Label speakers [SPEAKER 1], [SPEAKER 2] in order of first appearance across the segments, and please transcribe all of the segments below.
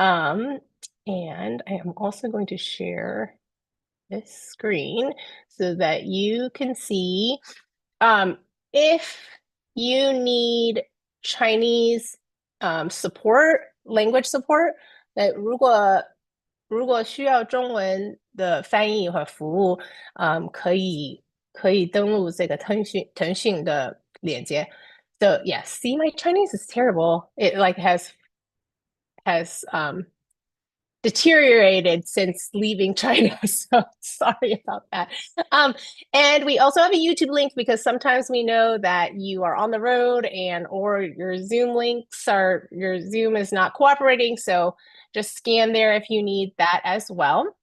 [SPEAKER 1] Um, and I am also going to share this screen so that you can see um, if you need Chinese support, language support, 如果需要中文的翻译和服务，可以登录这个腾讯的链接。So yeah, see, my Chinese is terrible. It like has deteriorated since leaving China. So sorry about that. And we also have a YouTube link because sometimes we know that you are on the road and or your Zoom is not cooperating. So just scan there if you need that as well.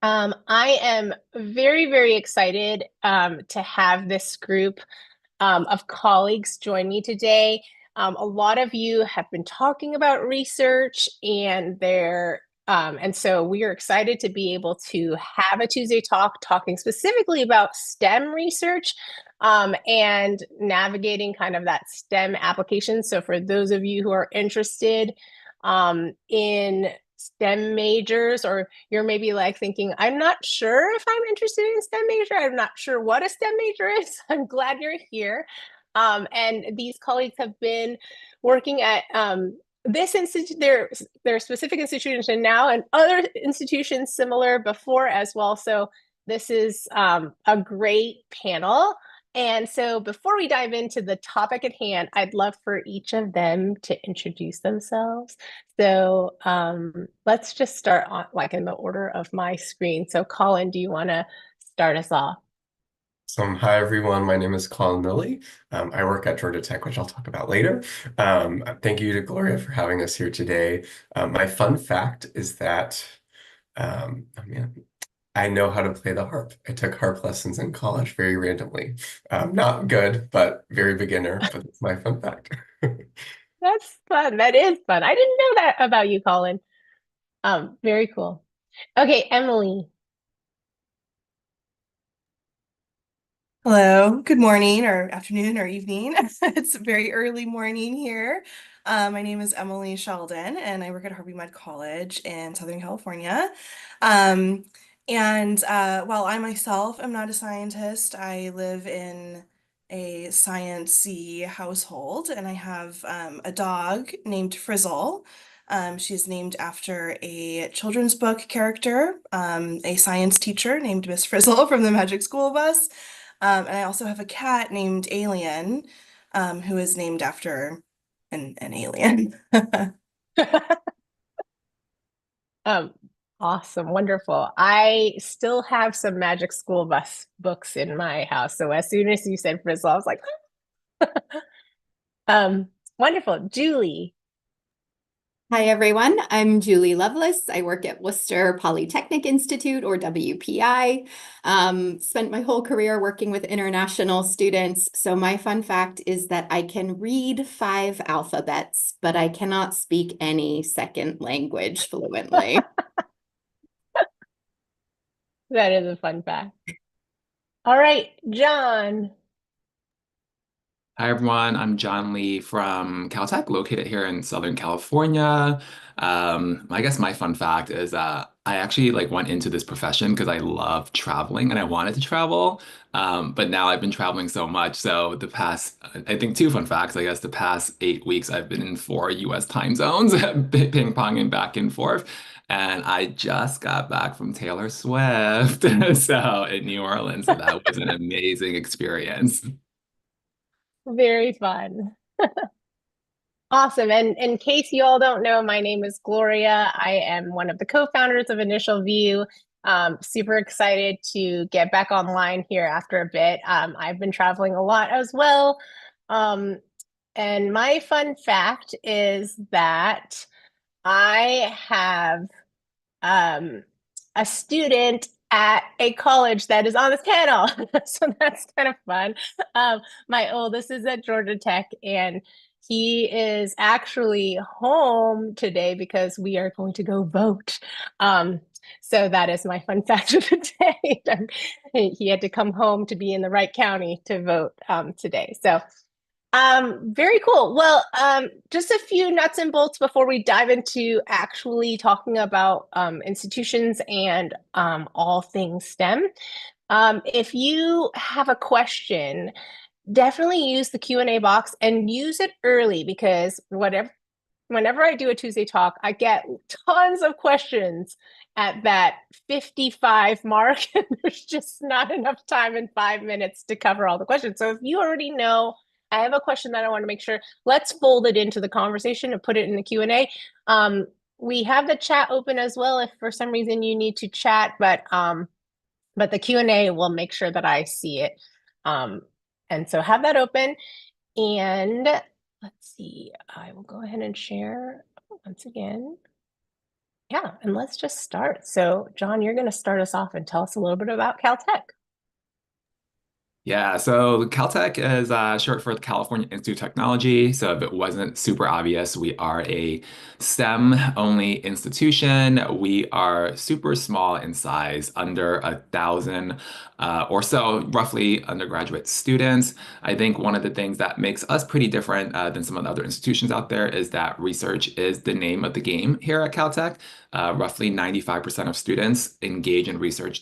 [SPEAKER 1] I am very, very excited to have this group of colleagues join me today. A lot of you have been talking about research and so we are excited to be able to have a Tuesday talk talking specifically about STEM research and navigating kind of that STEM application. So for those of you who are interested in STEM majors, or you're maybe like thinking, I'm not sure if I'm interested in STEM major. I'm not sure what a STEM major is. I'm glad you're here. And these colleagues have been working at this institute, their specific institution now, and other institutions similar before as well. So this is a great panel. And so before we dive into the topic at hand, I'd love for each of them to introduce themselves. So let's just start on like in the order of my screen. So Colin, do you want to start us off?
[SPEAKER 2] Hi everyone, my name is Colin Lilly. I work at Georgia Tech, which I'll talk about later. Thank you to Gloria for having us here today. My fun fact is that oh man, I know how to play the harp. I took harp lessons in college very randomly. Not good, but very beginner, but it's my fun fact.
[SPEAKER 1] That's fun. That is fun. I didn't know that about you, Colin. Very cool. Okay, Emily.
[SPEAKER 3] Hello, good morning or afternoon or evening. It's very early morning here. My name is Emily Sheldon and I work at Harvey Mudd College in Southern California. Um, while I myself am not a scientist, I live in a sciencey household and I have a dog named Frizzle. She's named after a children's book character, a science teacher named Miss Frizzle from the Magic School Bus. And I also have a cat named Alien, who is named after an alien.
[SPEAKER 1] Um, awesome, wonderful. I still have some Magic School Bus books in my house. So as soon as you said Frizzle, I was like, um, wonderful. Julie.
[SPEAKER 4] Hi, everyone. I'm Julie Lovelace. I work at Worcester Polytechnic Institute, or WPI. Spent my whole career working with international students. So my fun fact is that I can read 5 alphabets, but I cannot speak any second language fluently.
[SPEAKER 1] That is a fun fact. All right, John.
[SPEAKER 5] Hi everyone, I'm John Lee from Caltech, located here in Southern California. I guess my fun fact is I actually went into this profession because I love traveling and I wanted to travel. But now I've been traveling so much. So the past, I think 2 fun facts, I guess the past 8 weeks I've been in 4 US time zones, ping-ponging back and forth. And I just got back from Taylor Swift, so in New Orleans. So that was an amazing experience.
[SPEAKER 1] Very fun. Awesome. And in case you all don't know, my name is Gloria. I am one of the co-founders of Initial View. Super excited to get back online here after a bit. I've been traveling a lot as well. And my fun fact is that I have a student at a college that is on this panel. So that's kind of fun. My oldest is at Georgia Tech, and he is actually home today because we are going to go vote. So that is my fun fact of the day. He had to come home to be in the right county to vote today. So Very cool. Well, just a few nuts and bolts before we dive into actually talking about institutions and all things STEM. If you have a question, definitely use the Q&A box and use it early because whenever I do a Tuesday talk, I get tons of questions at that 55 mark, and there's just not enough time in 5 minutes to cover all the questions. So if you already know, I have a question that I want to make sure, let's fold it into the conversation and put it in the Q&A. We have the chat open as well if for some reason you need to chat, but the Q&A will make sure that I see it. And so have that open. And let's see, I will go ahead and share once again. Yeah, and let's just start. So, John, you're going to start us off and tell us a little bit about Caltech.
[SPEAKER 5] Yeah, so Caltech is short for the California Institute of Technology. So if it wasn't super obvious, we are a STEM-only institution. We are super small in size, under 1,000 or so, roughly, undergraduate students. I think one of the things that makes us pretty different than some of the other institutions out there is that research is the name of the game here at Caltech. Roughly 95% of students engage in research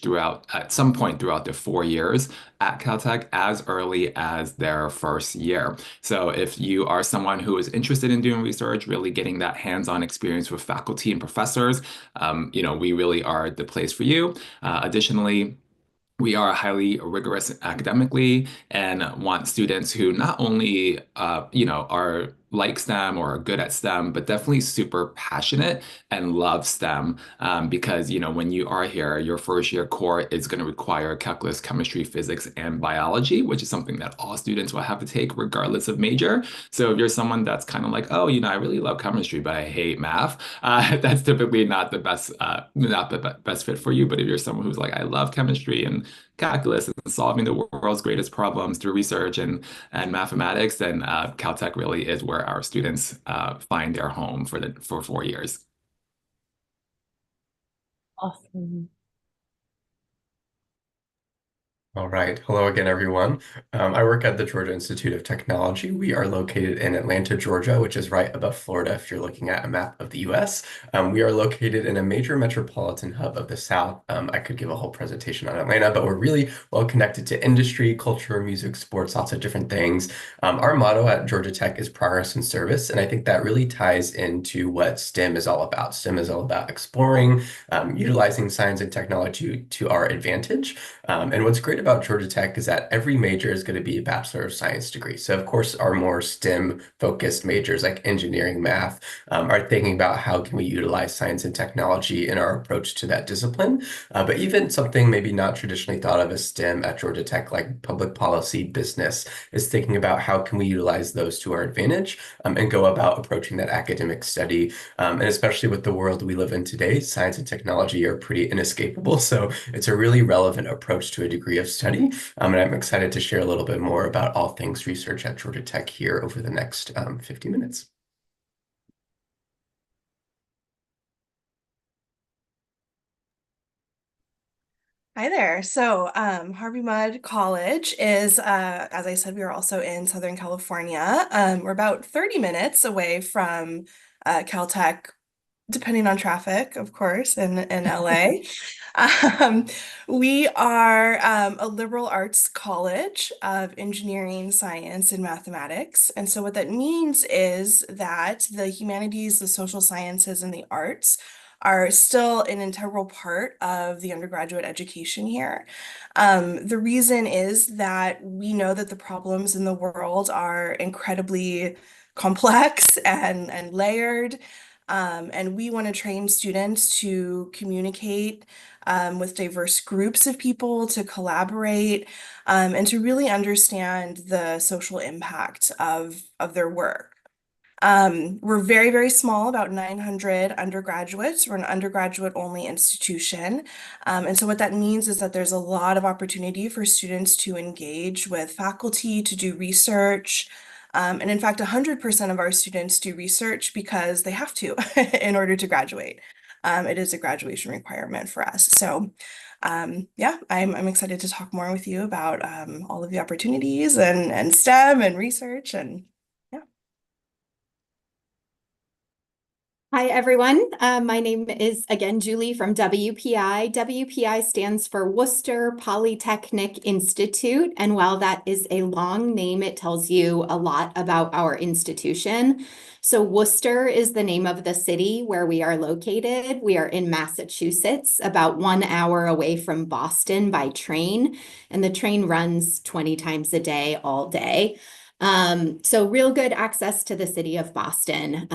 [SPEAKER 5] at some point throughout their 4 years at Caltech as early as their first year. So if you are someone who is interested in doing research, really getting that hands-on experience with faculty and professors, we really are the place for you. Additionally, we are highly rigorous academically and want students who not only, are like STEM or are good at STEM, but definitely super passionate and love STEM. Because, when you are here, your first year core is going to require calculus, chemistry, physics, and biology, which is something that all students will have to take regardless of major. So if you're someone that's kind of like, oh, I really love chemistry, but I hate math, that's typically not the best fit for you. But if you're someone who's like, I love chemistry and calculus and solving the world's greatest problems through research and mathematics, then Caltech really is where our students find their home for 4 years.
[SPEAKER 1] Awesome.
[SPEAKER 2] All right. Hello again, everyone. I work at the Georgia Institute of Technology. We are located in Atlanta, Georgia, which is right above Florida if you're looking at a map of the US. We are located in a major metropolitan hub of the South. I could give a whole presentation on Atlanta, but we're really well connected to industry, culture, music, sports, lots of different things. Our motto at Georgia Tech is progress and service, and I think that really ties into what STEM is all about. STEM is all about exploring, utilizing science and technology to our advantage. And what's great about Georgia Tech is that every major is going to be a Bachelor of Science degree. So, of course, our more STEM-focused majors like engineering, math, are thinking about how can we utilize science and technology in our approach to that discipline. But even something maybe not traditionally thought of as STEM at Georgia Tech, like public policy, business, is thinking about how can we utilize those to our advantage and go about approaching that academic study. And especially with the world we live in today, science and technology are pretty inescapable. So it's a really relevant approach to a degree of study. And I'm excited to share a little bit more about all things research at Georgia Tech here over the next 50 minutes.
[SPEAKER 3] Hi there. So, Harvey Mudd College is, as I said, we are also in Southern California. We're about 30 minutes away from Caltech, depending on traffic, of course, in LA. Um, we are a liberal arts college of engineering, science, and mathematics. And so what that means is that the humanities, the social sciences, and the arts are still an integral part of the undergraduate education here. The reason is that we know that the problems in the world are incredibly complex and layered. And we want to train students to communicate with diverse groups of people, to collaborate, and to really understand the social impact of their work. We're very, very small, about 900 undergraduates. We're an undergraduate-only institution. And so what that means is that there's a lot of opportunity for students to engage with faculty, to do research. And in fact, 100% of our students do research because they have to in order to graduate. it is a graduation requirement for us. So yeah, I'm excited to talk more with you about all of the opportunities and STEM and research and yeah.
[SPEAKER 4] Hi, everyone. My name is, again, Julie from WPI. WPI stands for Worcester Polytechnic Institute. And while that is a long name, it tells you a lot about our institution. So Worcester is the name of the city where we are located. We are in Massachusetts, about 1 hour away from Boston by train. And the train runs 20 times a day, all day. So real good access to the city of Boston.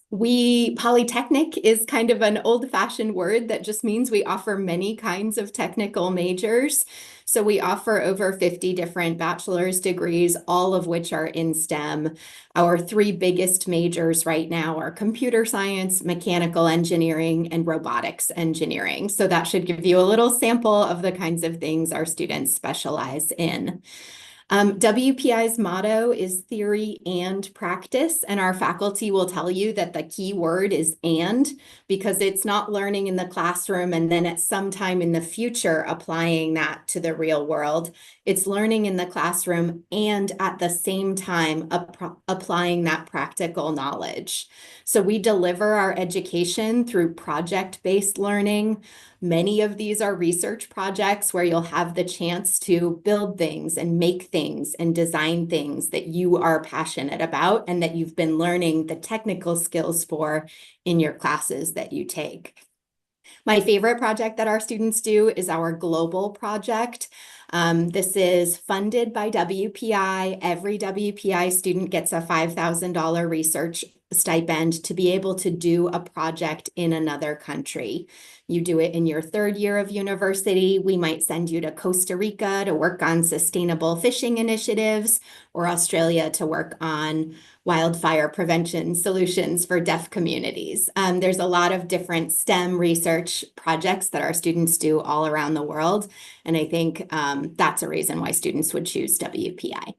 [SPEAKER 4] Polytechnic is kind of an old-fashioned word that just means we offer many kinds of technical majors. So we offer over 50 different bachelor's degrees, all of which are in STEM. Our three biggest majors right now are computer science, mechanical engineering, and robotics engineering. So that should give you a little sample of the kinds of things our students specialize in. WPI's motto is theory and practice, and our faculty will tell you that the key word is and, because it's not learning in the classroom and then at some time in the future applying that to the real world. It's learning in the classroom and at the same time applying that practical knowledge. So we deliver our education through project-based learning. Many of these are research projects where you'll have the chance to build things and make things and design things that you are passionate about and that you've been learning the technical skills for in your classes that you take. My favorite project that our students do is our global project. This is funded by WPI. Every WPI student gets a $5,000 research stipend to be able to do a project in another country. You do it in your third year of university. We might send you to Costa Rica to work on sustainable fishing initiatives, or Australia to work on wildfire prevention solutions for deaf communities. There's a lot of different STEM research projects that our students do all around the world. And I think that's a reason why students would choose WPI.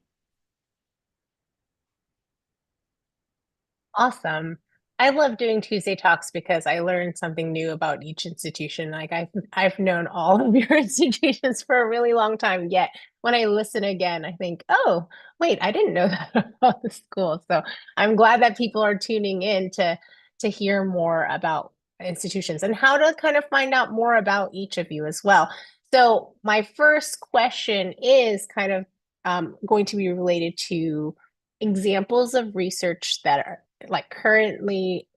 [SPEAKER 1] Awesome. I love doing Tuesday Talks because I learned something new about each institution. Like I've known all of your institutions for a really long time, yet when I listen again, I think, oh, wait, I didn't know that about the school. So I'm glad that people are tuning in to hear more about institutions and how to kind of find out more about each of you as well. So my first question is kind of going to be related to examples of research that are like currently,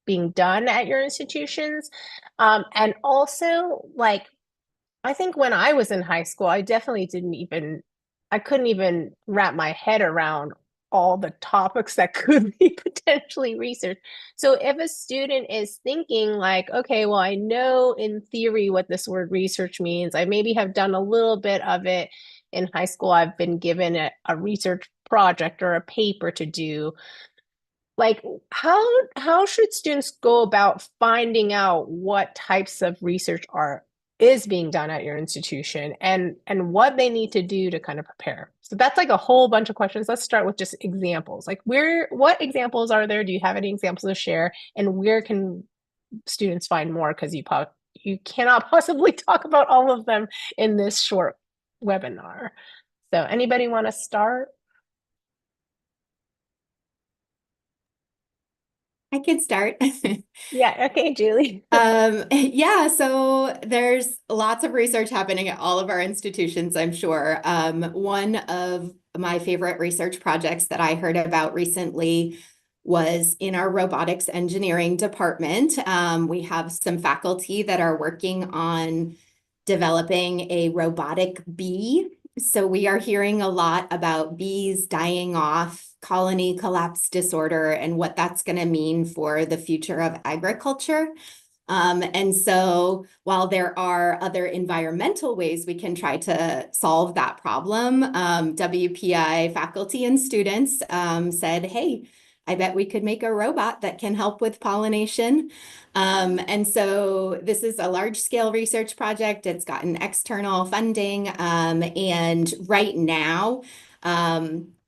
[SPEAKER 1] being done at your institutions. And also, like, I think when I was in high school, I couldn't even wrap my head around all the topics that could be potentially researched. So if a student is thinking like, okay, well, I know in theory what this word research means, I maybe have done a little bit of it in high school, I've been given a research project or a paper to do, like how should students go about finding out what types of research is being done at your institution and what they need to do to kind of prepare? So that's like a whole bunch of questions. Let's start with just examples. Like what examples are there? Do you have any examples to share? And where can students find more? Because you cannot possibly talk about all of them in this short webinar. So anybody want to start?
[SPEAKER 4] I could start.
[SPEAKER 1] Yeah, okay, Julie.
[SPEAKER 4] Yeah, so there's lots of research happening at all of our institutions, I'm sure. One of my favorite research projects that I heard about recently was in our robotics engineering department. We have some faculty that are working on developing a robotic bee. So we are hearing a lot about bees dying off, colony collapse disorder, and what that's going to mean for the future of agriculture. And so while there are other environmental ways we can try to solve that problem, WPI faculty and students said, hey, I bet we could make a robot that can help with pollination. And so this is a large scale research project. It's gotten external funding. And right now,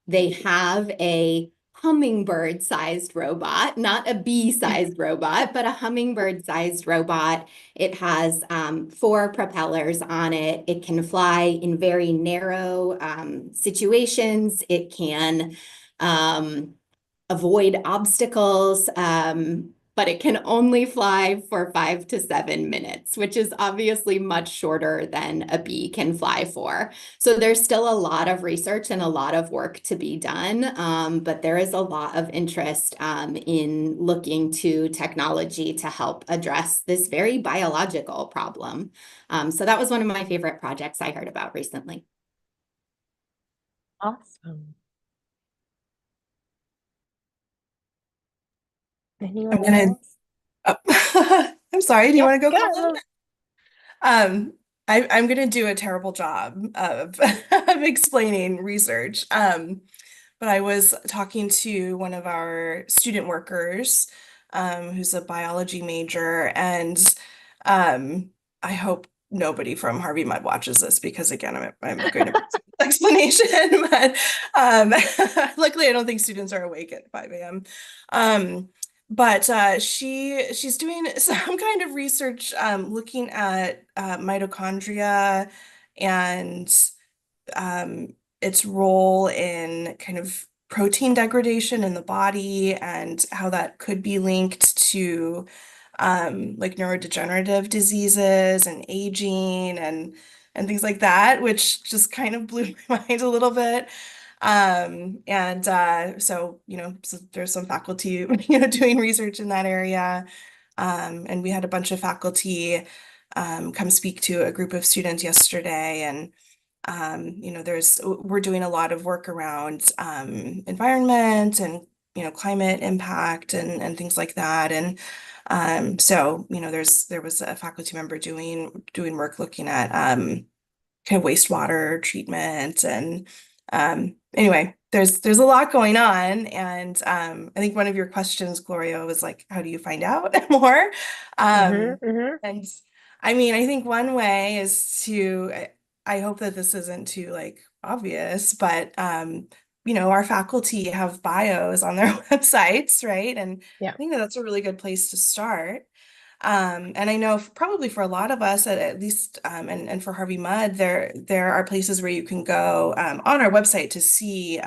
[SPEAKER 4] they have a hummingbird-sized robot, not a bee-sized robot, but a hummingbird-sized robot. It has 4 propellers on it. It can fly in very narrow situations. It can avoid obstacles, but it can only fly for 5 to 7 minutes, which is obviously much shorter than a bee can fly for. So there's still a lot of research and a lot of work to be done, but there is a lot of interest in looking to technology to help address this very biological problem. So that was one of my favorite projects I heard about recently.
[SPEAKER 1] Awesome.
[SPEAKER 3] I'm
[SPEAKER 1] Anyone
[SPEAKER 3] gonna.
[SPEAKER 1] else?
[SPEAKER 3] Oh, I'm sorry. Do you
[SPEAKER 1] Yep,
[SPEAKER 3] want to go, Colin?
[SPEAKER 1] go.
[SPEAKER 3] I'm gonna do a terrible job of, of explaining research. But I was talking to one of our student workers, who's a biology major, and I hope nobody from Harvey Mudd watches this because again, I'm going to explanation, but luckily I don't think students are awake at 5 a.m. But she's doing some kind of research looking at mitochondria and um, its role in kind of protein degradation in the body and how that could be linked to like neurodegenerative diseases and aging and things like that, which just kind of blew my mind a little bit. And so, so there's some faculty, doing research in that area. And we had a bunch of faculty come speak to a group of students yesterday. And we're doing a lot of work around environment and climate impact and things like that. And so there was a faculty member doing work looking at kind of wastewater treatment and anyway, there's a lot going on, and I think one of your questions, Gloria, was like, how do you find out more? And I mean, I think one way is I hope that this isn't too like obvious, but our faculty have bios on their websites, right? And
[SPEAKER 1] Yeah.
[SPEAKER 3] I think that that's a really good place to start. And I know probably for a lot of us, at least, and for Harvey Mudd, there are places where you can go on our website to see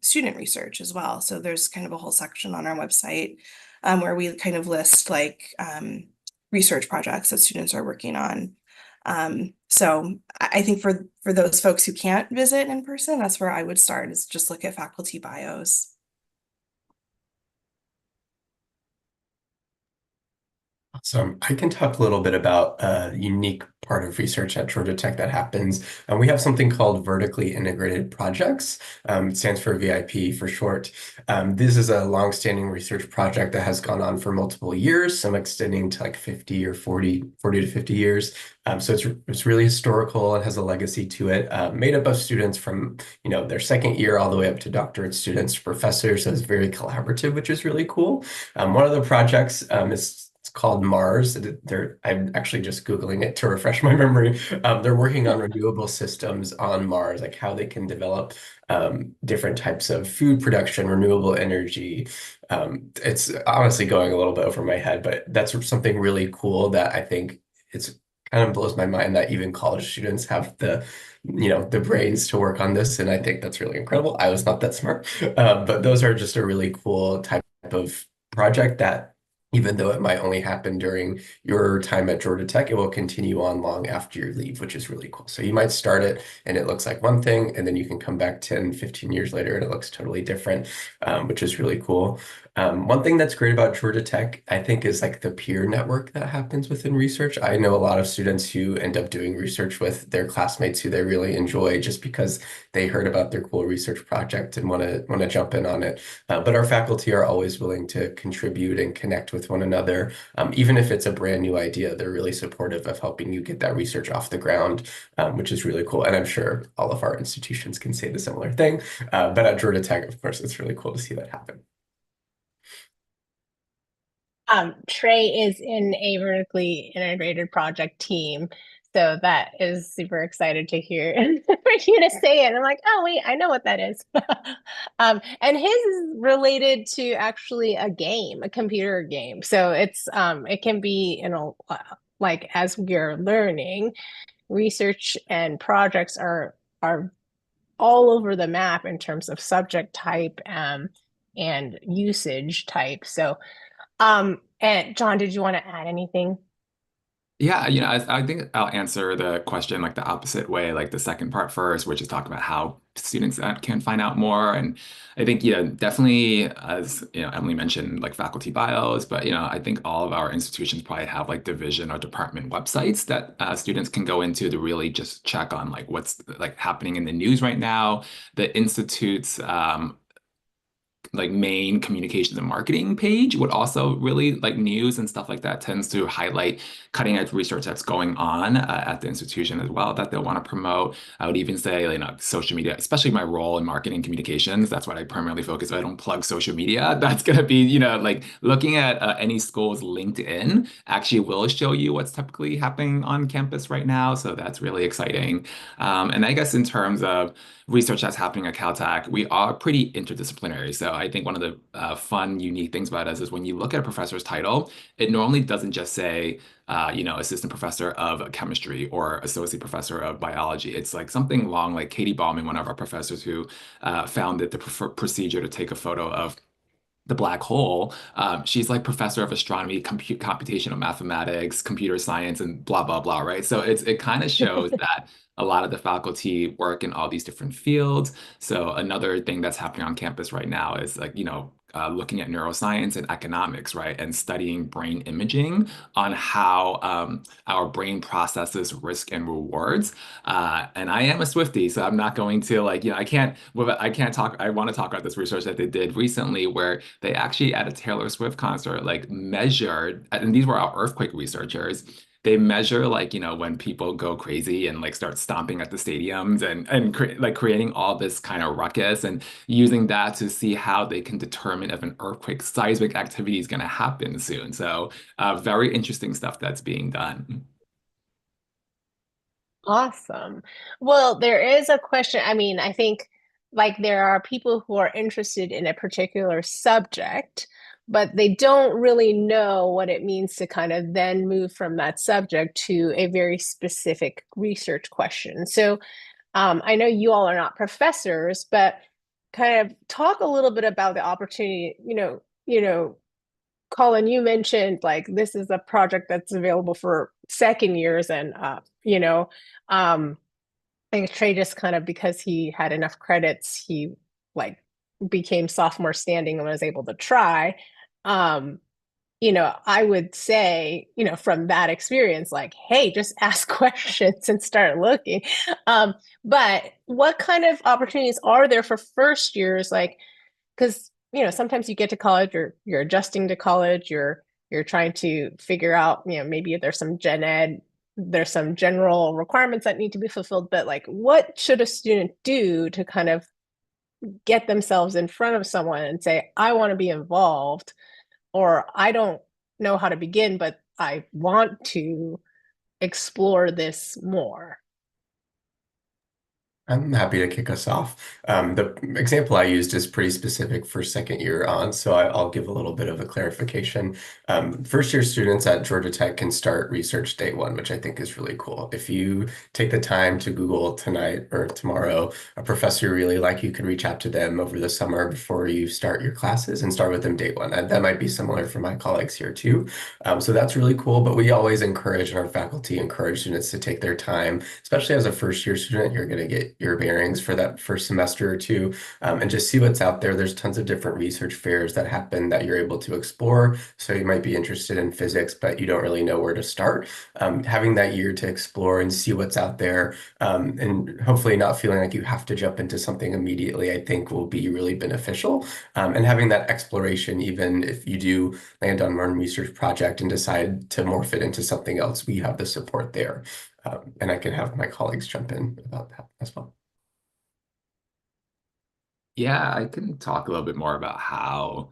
[SPEAKER 3] student research as well. So there's kind of a whole section on our website where we kind of list like research projects that students are working on. So I think for those folks who can't visit in person, that's where I would start, is just look at faculty bios.
[SPEAKER 2] So I can talk a little bit about a unique part of research at Georgia Tech that happens. We have something called vertically integrated projects. It stands for VIP for short. This is a long-standing research project that has gone on for multiple years, some extending to like 50 or 40 to 50 years. So it's really historical and has a legacy to it, made up of students from their second year all the way up to doctorate students, professors. So it's very collaborative, which is really cool. One of the projects is it's called Mars. I'm actually just Googling it to refresh my memory. They're working on renewable systems on Mars, like how they can develop different types of food production, renewable energy. It's honestly going a little bit over my head, but that's something really cool that I think it's kind of blows my mind that even college students have the brains to work on this. And I think that's really incredible. I was not that smart. But those are just a really cool type of project that even though it might only happen during your time at Georgia Tech, it will continue on long after you leave, which is really cool. So you might start it and it looks like one thing, and then you can come back 10, 15 years later and it looks totally different, which is really cool. One thing that's great about Georgia Tech, I think, is like the peer network that happens within research. I know a lot of students who end up doing research with their classmates who they really enjoy just because they heard about their cool research project and want to jump in on it. But our faculty are always willing to contribute and connect with one another. Even if it's a brand new idea, they're really supportive of helping you get that research off the ground, which is really cool. And I'm sure all of our institutions can say the similar thing. But at Georgia Tech, of course, it's really cool to see that happen.
[SPEAKER 1] Trey is in a vertically integrated project team. So that is super excited to hear for you to say it. I'm like, oh wait, I know what that is. And his is related to actually a game, a computer game. So it can be, like as we're learning, research and projects are all over the map in terms of subject type and usage type. So and John, did you want to add anything?
[SPEAKER 5] Yeah, I think I'll answer the question like the opposite way, like the second part first, which is talking about how students can find out more. And I think, definitely, as Emily mentioned, like faculty bios, but I think all of our institutions probably have like division or department websites that students can go into to really just check on like what's like happening in the news right now. The institute's like main communications and marketing page would also really like news and stuff like that tends to highlight cutting edge research that's going on at the institution as well that they'll want to promote. I would even say, social media, especially my role in marketing communications. That's what I primarily focus on. I don't plug social media. That's going to be, like looking at any school's LinkedIn actually will show you what's typically happening on campus right now. So that's really exciting. And I guess in terms of research that's happening at Caltech, we are pretty interdisciplinary. So I think one of the fun, unique things about us is when you look at a professor's title, it normally doesn't just say, assistant professor of chemistry or associate professor of biology. It's like something long, like Katie Ballman, one of our professors who founded the procedure to take a photo of the black hole. She's like professor of astronomy, computational mathematics, computer science, and blah blah blah, right? So it kind of shows that a lot of the faculty work in all these different fields. So another thing that's happening on campus right now is like, looking at neuroscience and economics, right? And studying brain imaging on how our brain processes risk and rewards. And I am a Swiftie, so I'm not going to like, I can't talk. I want to talk about this research that they did recently where they actually at a Taylor Swift concert, like measured, and these were our earthquake researchers. They measure like, when people go crazy and like start stomping at the stadiums and like creating all this kind of ruckus and using that to see how they can determine if an earthquake seismic activity is going to happen soon. So very interesting stuff that's being done.
[SPEAKER 1] Awesome. Well, there is a question. I mean, I think like there are people who are interested in a particular subject, but they don't really know what it means to kind of then move from that subject to a very specific research question. So, I know you all are not professors, but kind of talk a little bit about the opportunity, Colin, you mentioned like this is a project that's available for second years and um I think Trey just kind of because he had enough credits, he like became sophomore standing and was able to try. Um, I would say, from that experience, like, hey, just ask questions and start looking. But what kind of opportunities are there for first years? Like, because sometimes you get to college, you're adjusting to college, you're trying to figure out, maybe there's some gen ed, there's some general requirements that need to be fulfilled, but like what should a student do to kind of get themselves in front of someone and say, I want to be involved, or I don't know how to begin, but I want to explore this more.
[SPEAKER 2] I'm happy to kick us off. The example I used is pretty specific for second year on, so I'll give a little bit of a clarification. First year students at Georgia Tech can start research day one, which I think is really cool. If you take the time to Google tonight or tomorrow a professor you really like, you can reach out to them over the summer before you start your classes and start with them day one. And that might be similar for my colleagues here too. So that's really cool, but we always encourage, and our faculty encourage students to take their time, especially as a first year student. You're going to get your bearings for that first semester or two, and just see what's out there. There's tons of different research fairs that happen that you're able to explore. So you might be interested in physics, but you don't really know where to start. Having that year to explore and see what's out there, and hopefully not feeling like you have to jump into something immediately, I think will be really beneficial. And having that exploration, even if you do land on one research project and decide to morph it into something else, we have the support there. And I can have my colleagues jump in about that as well.
[SPEAKER 5] Yeah, I can talk a little bit more about how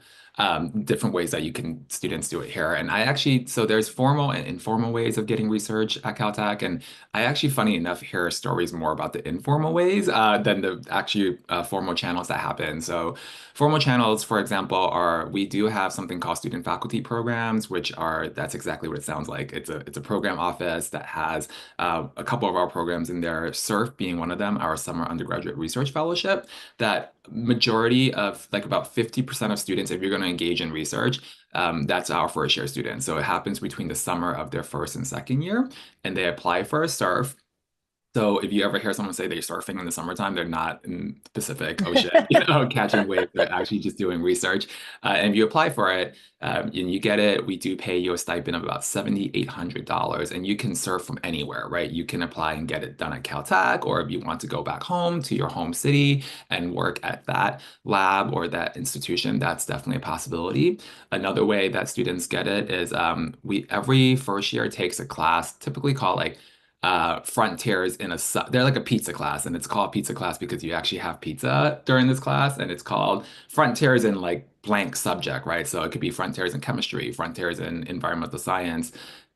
[SPEAKER 5] different ways that students do it here. And so there's formal and informal ways of getting research at Caltech. And I actually, funny enough, hear stories more about the informal ways than the actually formal channels that happen. So formal channels, for example, we do have something called student faculty programs, that's exactly what it sounds like. It's a program office that has a couple of our programs in there, SURF being one of them, our Summer Undergraduate Research Fellowship, that majority of like about 50% of students, if you're going to engage in research, that's our first year students. So it happens between the summer of their first and second year, and they apply for a SURF. So if you ever hear someone say they're surfing in the summertime, they're not in the Pacific Ocean, catching waves. They're actually just doing research. And if you apply for it, and you get it, we do pay you a stipend of about $7,800, and you can surf from anywhere, right? You can apply and get it done at Caltech, or if you want to go back home to your home city and work at that lab or that institution, that's definitely a possibility. Another way that students get it is every first year takes a class, typically called like frontiers they're like a pizza class, and it's called pizza class because you actually have pizza during this class, and it's called frontiers in like blank subject, right? So it could be frontiers in chemistry, frontiers in environmental science,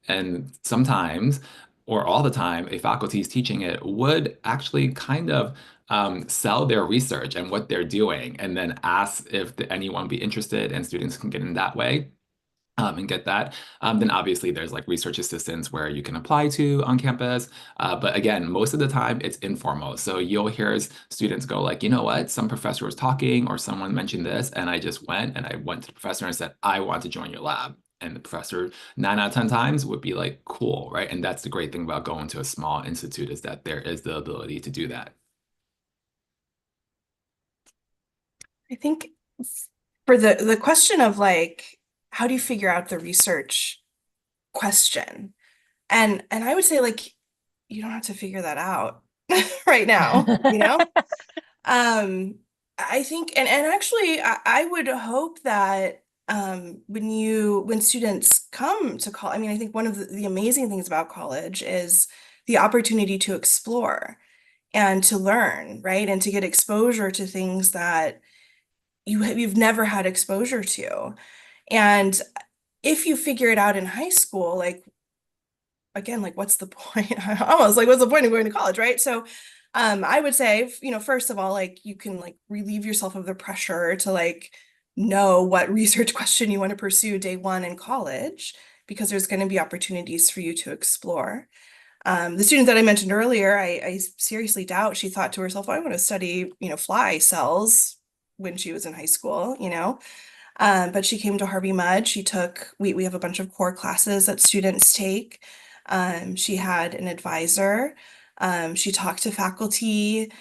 [SPEAKER 5] and sometimes or all the time a faculty is teaching it would actually kind of sell their research and what they're doing, and then ask if anyone would be interested, and students can get in that way and get that. Then obviously there's like research assistants where you can apply to on campus. But again, most of the time it's informal. So you'll hear students go like, you know what, some professor was talking or someone mentioned this, and I just went to the professor and said, I want to join your lab. And the professor 9 out of 10 times would be like, cool, right? And that's the great thing about going to a small institute, is that there is the ability to do that.
[SPEAKER 3] I think for the question of like, how do you figure out the research question? And I would say like, you don't have to figure that out right now, I think, and actually I would hope that when students come to college, I mean, I think one of the amazing things about college is the opportunity to explore and to learn, right? And to get exposure to things that you've never had exposure to. And if you figure it out in high school, like, again, like, what's the point? Almost like, what's the point of going to college, right? So I would say, first of all, like, you can like relieve yourself of the pressure to like know what research question you want to pursue day one in college, because there's going to be opportunities for you to explore. The student that I mentioned earlier, I seriously doubt she thought to herself, I want to study, fly cells when she was in high school, but she came to Harvey Mudd. We have a bunch of core classes that students take. She had an advisor. She talked to faculty.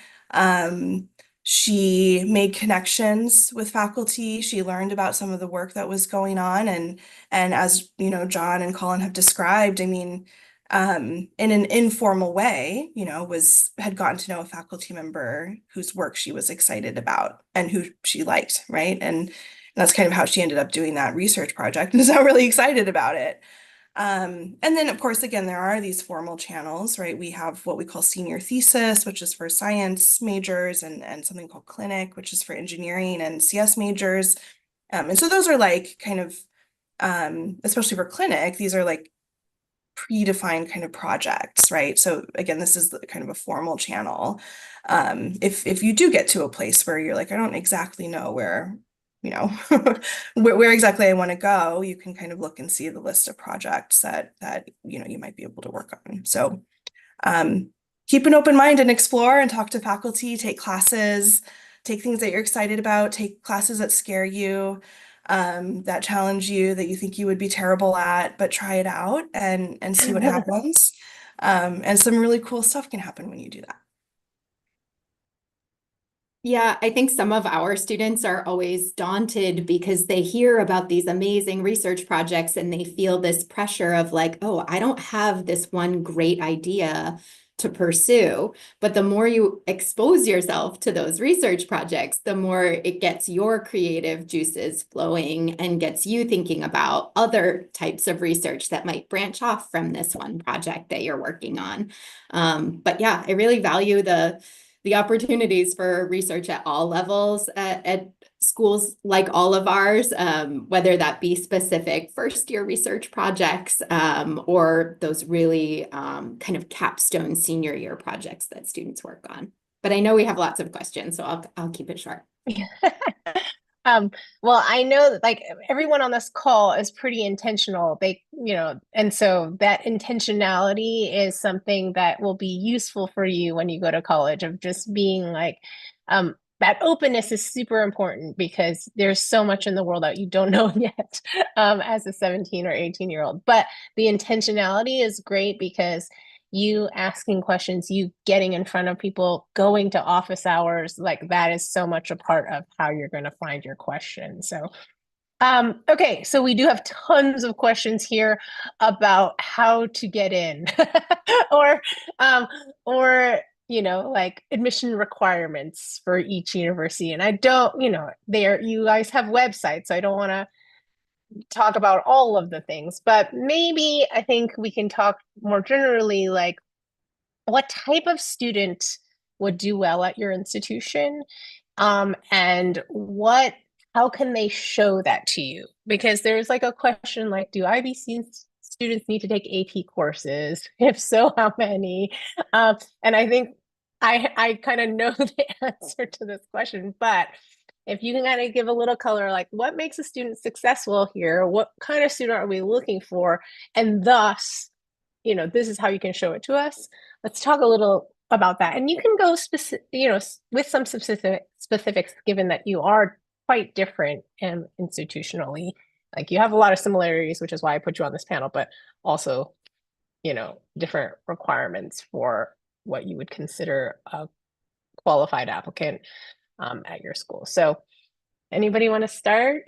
[SPEAKER 3] She made connections with faculty. She learned about some of the work that was going on. And as John and Colin have described, I mean, in an informal way, had gotten to know a faculty member whose work she was excited about and who she liked, right? And that's kind of how she ended up doing that research project and is now really excited about it. And then, of course, again, there are these formal channels, right? We have what we call senior thesis, which is for science majors, and something called clinic, which is for engineering and CS majors. And so those are like kind of, especially for clinic, these are like predefined kind of projects, right? So again, this is kind of a formal channel. If you do get to a place where you're like, I don't exactly know where, where exactly I want to go, you can kind of look and see the list of projects that you might be able to work on. So keep an open mind and explore and talk to faculty, take classes, take things that you're excited about, take classes that scare you, that challenge you, that you think you would be terrible at, but try it out and see what happens. And some really cool stuff can happen when you do that.
[SPEAKER 4] Yeah, I think some of our students are always daunted because they hear about these amazing research projects and they feel this pressure of like, oh, I don't have this one great idea to pursue. But the more you expose yourself to those research projects, the more it gets your creative juices flowing and gets you thinking about other types of research that might branch off from this one project that you're working on. But yeah, I really value the opportunities for research at all levels at schools like all of ours, whether that be specific first-year research projects or those really kind of capstone senior year projects that students work on. But I know we have lots of questions, so I'll keep it short.
[SPEAKER 1] Well, I know that like everyone on this call is pretty intentional. And so that intentionality is something that will be useful for you when you go to college, of just being like, that openness is super important because there's so much in the world that you don't know yet, as a 17 or 18-year-old. But the intentionality is great because you asking questions, you getting in front of people, going to office hours, like that is so much a part of how you're going to find your question. So, okay, so we do have tons of questions here about how to get in, or, like admission requirements for each university. And I don't, you guys have websites, so I don't want to talk about all of the things, but maybe I think we can talk more generally, like what type of student would do well at your institution, and how can they show that to you? Because there's like a question like, do IBC students need to take AP courses? If so, how many? And I think I kind of know the answer to this question, but if you can kind of give a little color, like what makes a student successful here? What kind of student are we looking for? And thus, this is how you can show it to us. Let's talk a little about that. And you can go specific, with some specifics, given that you are quite different institutionally. Like you have a lot of similarities, which is why I put you on this panel, but also, different requirements for what you would consider a qualified applicant at your school. So anybody want to start?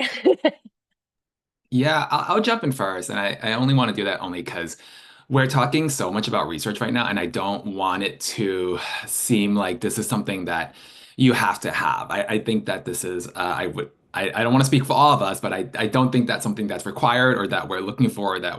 [SPEAKER 5] Yeah, I'll jump in first. And I only want to do that only because we're talking so much about research right now, and I don't want it to seem like this is something that you have to have. I think that this is, I don't want to speak for all of us, but I don't think that's something that's required or that we're looking for, that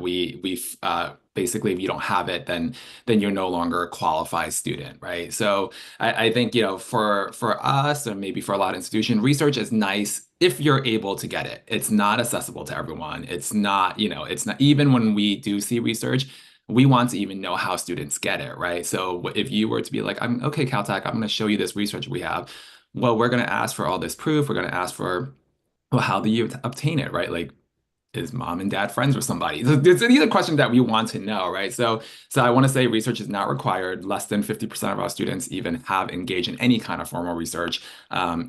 [SPEAKER 5] basically, if you don't have it, then you're no longer a qualified student, right? So I think, for us, or maybe for a lot of institutions, research is nice if you're able to get it. It's not accessible to everyone. It's not, it's not, even when we do see research, we want to even know how students get it, right? So if you were to be like, I'm okay, Caltech, I'm going to show you this research we have. Well, we're going to ask for all this proof. We're going to ask for, well, how do you obtain it, right? Like, is mom and dad friends with somebody? These are questions that we want to know, right? So I want to say research is not required. Less than 50% of our students even have engaged in any kind of formal research,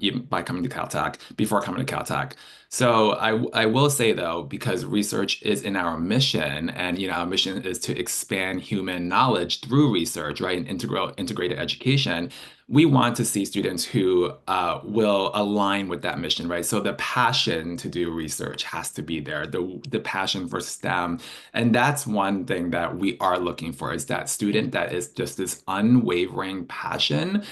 [SPEAKER 5] even by coming to Caltech, before coming to Caltech. So I will say though, because research is in our mission, and our mission is to expand human knowledge through research, right? And integrated education. We want to see students who will align with that mission, right? So the passion to do research has to be there, the passion for STEM. And that's one thing that we are looking for, is that student that is just this unwavering passion.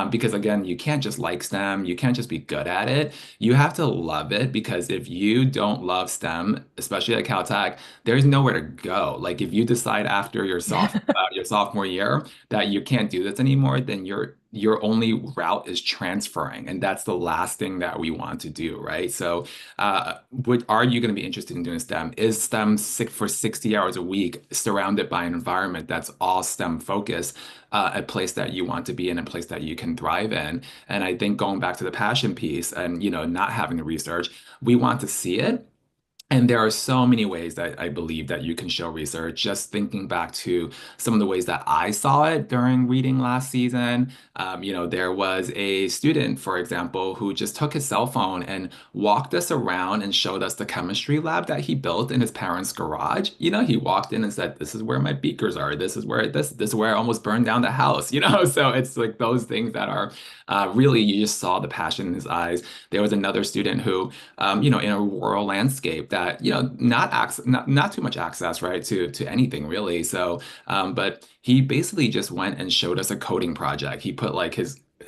[SPEAKER 5] Because again, you can't just like STEM, you can't just be good at it. You have to love it, because if you don't love STEM, especially at Caltech, there's nowhere to go. Like if you decide after your sophomore year that you can't do this anymore, then your only route is transferring, and that's the last thing that we want to do, right? So, are you going to be interested in doing STEM? Is STEM sick for 60 hours a week, surrounded by an environment that's all STEM focused, a place that you want to be in, a place that you can thrive in? And I think going back to the passion piece, and not having the research, we want to see it. And there are so many ways that I believe that you can show research. Just thinking back to some of the ways that I saw it during reading last season, there was a student, for example, who just took his cell phone and walked us around and showed us the chemistry lab that he built in his parents' garage. He walked in and said, "This is where my beakers are. This is where this is where I almost burned down the house." So it's like those things that are really, you just saw the passion in his eyes. There was another student who, in a rural landscape that, not too much access, right, to anything really. So, but he basically just went and showed us a coding project. He put like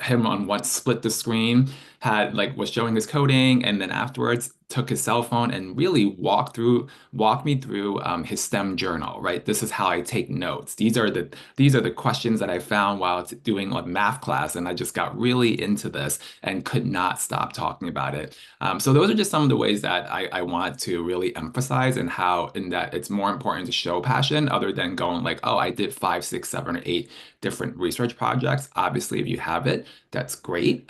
[SPEAKER 5] him on one, split the screen, was showing his coding, and then afterwards took his cell phone and really walked me through his STEM journal, right? This is how I take notes. These are the questions that I found while doing a math class, and I just got really into this and could not stop talking about it. So those are just some of the ways that I want to really emphasize, and how in that it's more important to show passion other than going like, oh, I did 5, 6, 7, or 8 different research projects. Obviously, if you have it, that's great.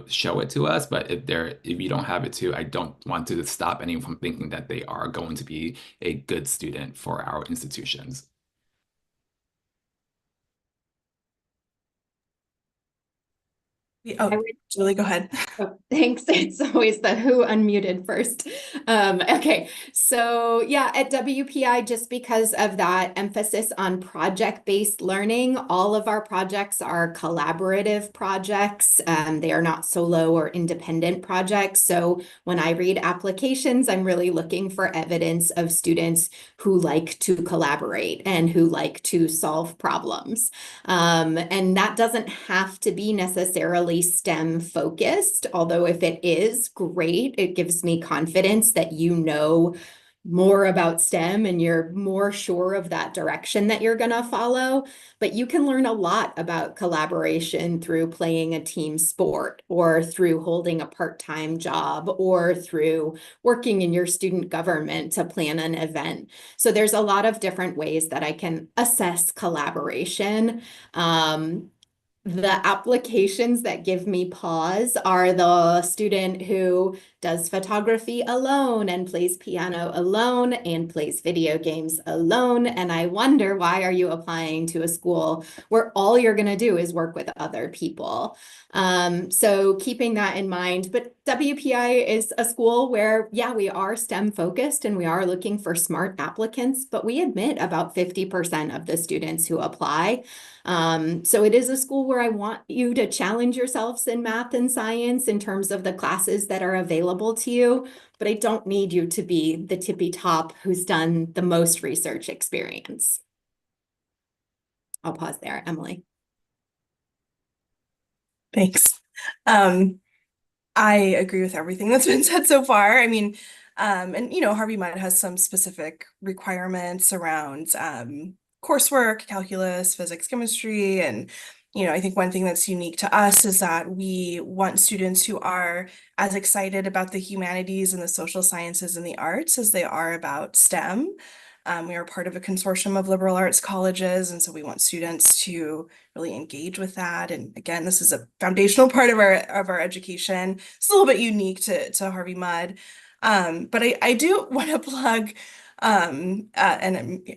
[SPEAKER 5] Show it to us. But if you don't have it too, I don't want to stop anyone from thinking that they are going to be a good student for our institutions.
[SPEAKER 3] Oh,
[SPEAKER 4] I would
[SPEAKER 3] Julie, go ahead.
[SPEAKER 4] Oh, thanks. It's always the who unmuted first. Okay, so yeah, at WPI, just because of that emphasis on project-based learning, all of our projects are collaborative projects. They are not solo or independent projects. So when I read applications, I'm really looking for evidence of students who like to collaborate and who like to solve problems. And that doesn't have to be necessarily STEM focused, although if it is, great. It gives me confidence that you know more about STEM and you're more sure of that direction that you're going to follow. But you can learn a lot about collaboration through playing a team sport, or through holding a part-time job, or through working in your student government to plan an event. So there's a lot of different ways that I can assess collaboration. The applications that give me pause are the student who does photography alone and plays piano alone and plays video games alone. And I wonder, why are you applying to a school where all you're going to do is work with other people? So keeping that in mind, but WPI is a school where, yeah, we are STEM focused and we are looking for smart applicants, but we admit about 50% of the students who apply. So it is a school where I want you to challenge yourselves in math and science in terms of the classes that are available to you, but I don't need you to be the tippy top who's done the most research experience. I'll pause there, Emily.
[SPEAKER 3] Thanks. I agree with everything that's been said so far. I mean, and Harvey Mudd has some specific requirements around coursework, calculus, physics, chemistry, and I think one thing that's unique to us is that we want students who are as excited about the humanities and the social sciences and the arts as they are about STEM. We are part of a consortium of liberal arts colleges, and so we want students to really engage with that. And again, this is a foundational part of our education. It's a little bit unique to Harvey Mudd. But I do want to plug, and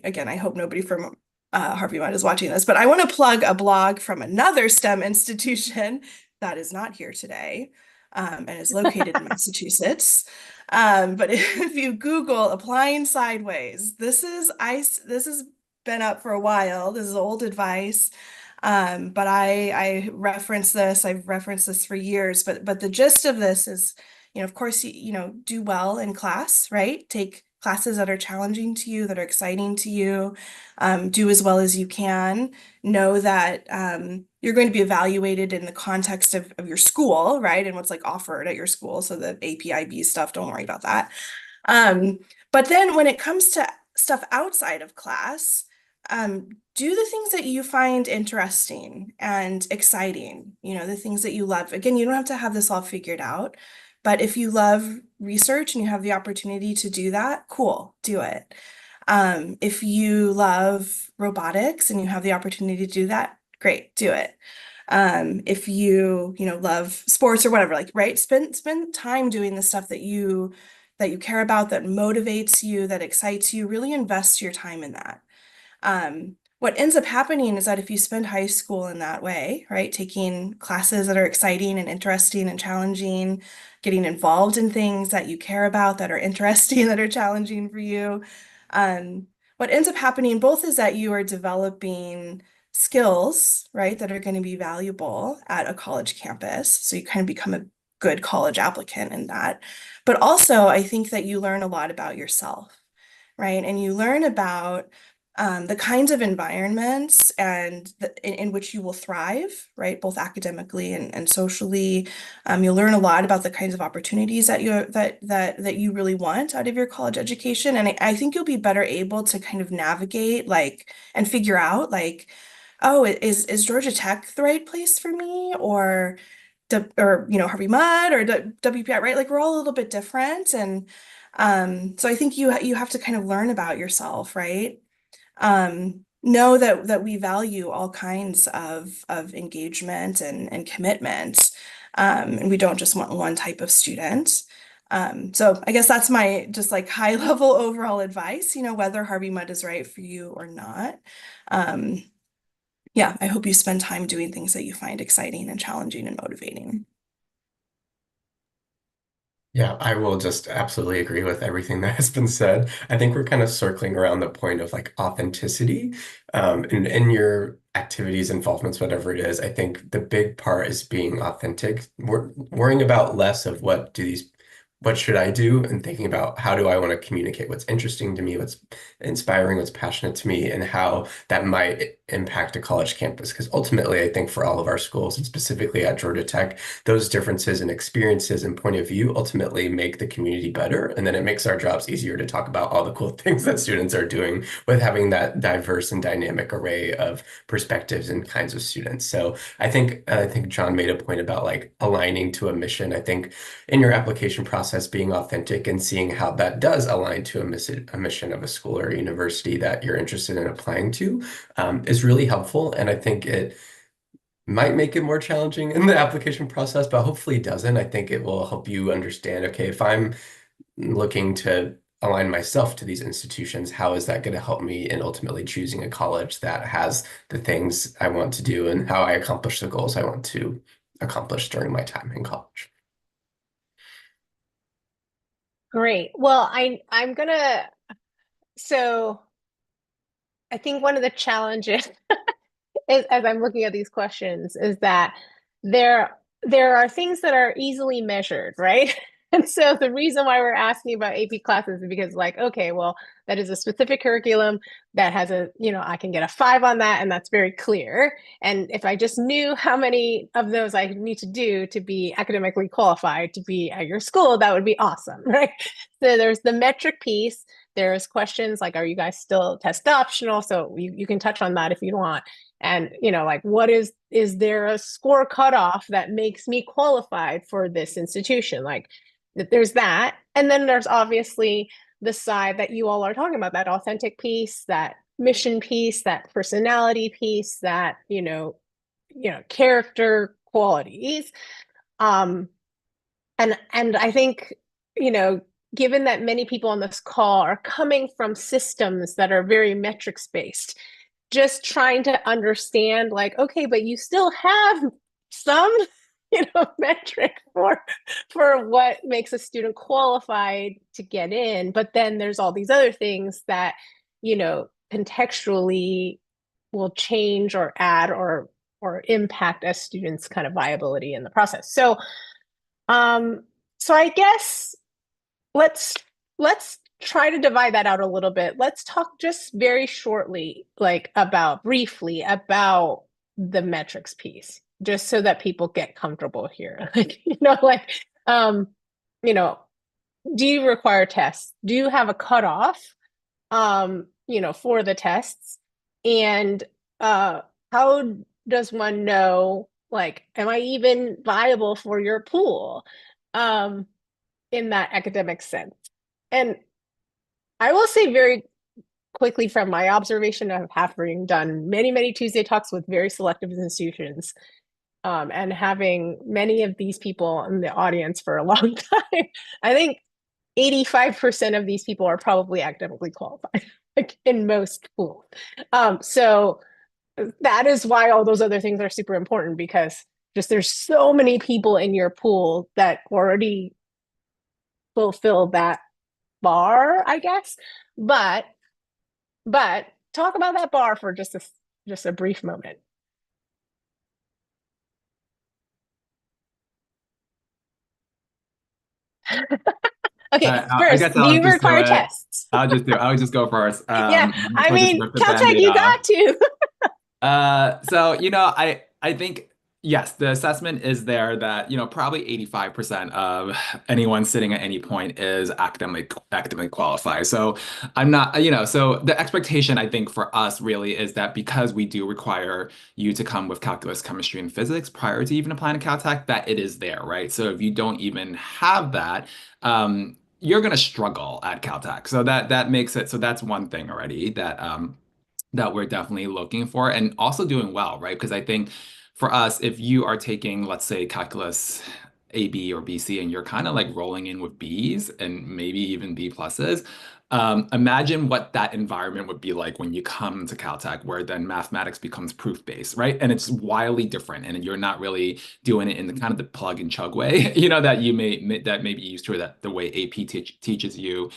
[SPEAKER 3] again, I hope nobody from Harvey Mudd is watching this, but I want to plug a blog from another STEM institution that is not here today, and is located in Massachusetts. But if you Google applying sideways, this has been up for a while. This is old advice. But I reference this, I've referenced this for years, but the gist of this is, of course, do well in class, right? Take classes that are challenging to you, that are exciting to you, do as well as you can. Know that you're going to be evaluated in the context of your school, right? And what's like offered at your school. So the APIB stuff, don't worry about that. But then when it comes to stuff outside of class, do the things that you find interesting and exciting, the things that you love. Again, you don't have to have this all figured out, but if you love research and you have the opportunity to do that, cool, do it. If you love robotics and you have the opportunity to do that, great, do it. If you love sports or whatever, like, right, spend time doing the stuff that you care about, that motivates you, that excites you. Really invest your time in that. What ends up happening is that if you spend high school in that way, right, taking classes that are exciting and interesting and challenging, getting involved in things that you care about, that are interesting, that are challenging for you, what ends up happening both is that you are developing skills, right, that are going to be valuable at a college campus. So you kind of become a good college applicant in that. But also, I think that you learn a lot about yourself, right? And you learn about the kinds of environments and in which you will thrive, right? Both academically and socially. You'll learn a lot about the kinds of opportunities that you really want out of your college education. And I think you'll be better able to kind of navigate and figure out oh, is Georgia Tech the right place for me? Or Harvey Mudd or WPI, right? Like we're all a little bit different. And so I think you have to kind of learn about yourself, right? Know that we value all kinds of engagement and commitment. And we don't just want one type of student. So I guess that's my just like high level overall advice, whether Harvey Mudd is right for you or not. Um, yeah, I hope you spend time doing things that you find exciting and challenging and motivating.
[SPEAKER 2] Yeah, I will just absolutely agree with everything that has been said. I think we're kind of circling around the point of like authenticity in your activities, involvements, whatever it is. I think the big part is being authentic. We're worrying about less of what should I do, and thinking about how do I want to communicate what's interesting to me, what's inspiring, what's passionate to me, and how that might impact a college campus. Because ultimately, I think for all of our schools, and specifically at Georgia Tech, those differences and experiences and point of view ultimately make the community better. And then it makes our jobs easier to talk about all the cool things that students are doing with having that diverse and dynamic array of perspectives and kinds of students. So I think John made a point about like aligning to a mission. I think in your application process, being authentic and seeing how that does align to a mission of a school or university that you're interested in applying to is really helpful. And I think it might make it more challenging in the application process, but hopefully it doesn't. I think it will help you understand, okay, if I'm looking to align myself to these institutions, how is that going to help me in ultimately choosing a college that has the things I want to do and how I accomplish the goals I want to accomplish during my time in college.
[SPEAKER 1] Great. Well, I'm gonna, so I think one of the challenges is, as I'm looking at these questions, is that there there are things that are easily measured, right? And so the reason why we're asking about AP classes is because, like, okay, well, that is a specific curriculum that has I can get a 5 on that, and that's very clear. And if I just knew how many of those I need to do to be academically qualified to be at your school, that would be awesome, right? So there's the metric piece. There's questions like, are you guys still test optional? So you can touch on that if you want. And like, what is there a score cutoff that makes me qualified for this institution? Like, there's that. And then there's obviously the side that you all are talking about, that authentic piece, that mission piece, that personality piece, that character qualities. um and I think, given that many people on this call are coming from systems that are very metrics based, just trying to understand, like, okay, but you still have some metric for what makes a student qualified to get in, but then there's all these other things that contextually will change or add or impact a student's kind of viability in the process. Um so I guess let's let's try to divide that out a little bit. Let's talk just very shortly, like, briefly about the metrics piece, just so that people get comfortable here. Um, you know, do you require tests? Do you have a cutoff, for the tests? And how does one know, like, am I even viable for your pool? In that academic sense. And I will say very quickly, from my observation of having done many, many Tuesday talks with very selective institutions, and having many of these people in the audience for a long time, I think 85% of these people are probably academically qualified, like in most pools. So that is why all those other things are super important, because just there's so many people in your pool that already fulfill that bar, I guess. But talk about that bar for just a brief moment. Okay,
[SPEAKER 5] I
[SPEAKER 1] first,
[SPEAKER 5] guess
[SPEAKER 1] do
[SPEAKER 5] I'll
[SPEAKER 1] you
[SPEAKER 5] just do
[SPEAKER 1] require
[SPEAKER 5] it.
[SPEAKER 1] tests?
[SPEAKER 5] I'll just go first.
[SPEAKER 1] Yeah,
[SPEAKER 5] Might as
[SPEAKER 1] I
[SPEAKER 5] well just
[SPEAKER 1] mean,
[SPEAKER 5] rip the
[SPEAKER 1] Caltech,
[SPEAKER 5] Band-Aid
[SPEAKER 1] you
[SPEAKER 5] off.
[SPEAKER 1] got to.
[SPEAKER 5] So, I think yes, the assessment is there that, probably 85% of anyone sitting at any point is academically qualified. So I'm not, so the expectation I think for us really is that because we do require you to come with calculus, chemistry, and physics prior to even applying to Caltech, that it is there, right? So if you don't even have that, you're gonna struggle at Caltech. So that makes it so that's one thing already that we're definitely looking for and also doing well, right? Because I think for us, if you are taking, let's say, calculus AB or BC and you're kind of like rolling in with Bs and maybe even B pluses, imagine what that environment would be like when you come to Caltech, where then mathematics becomes proof-based, right? And it's wildly different, and you're not really doing it in the kind of the plug and chug way, that you that may be used to, or that the way AP teaches you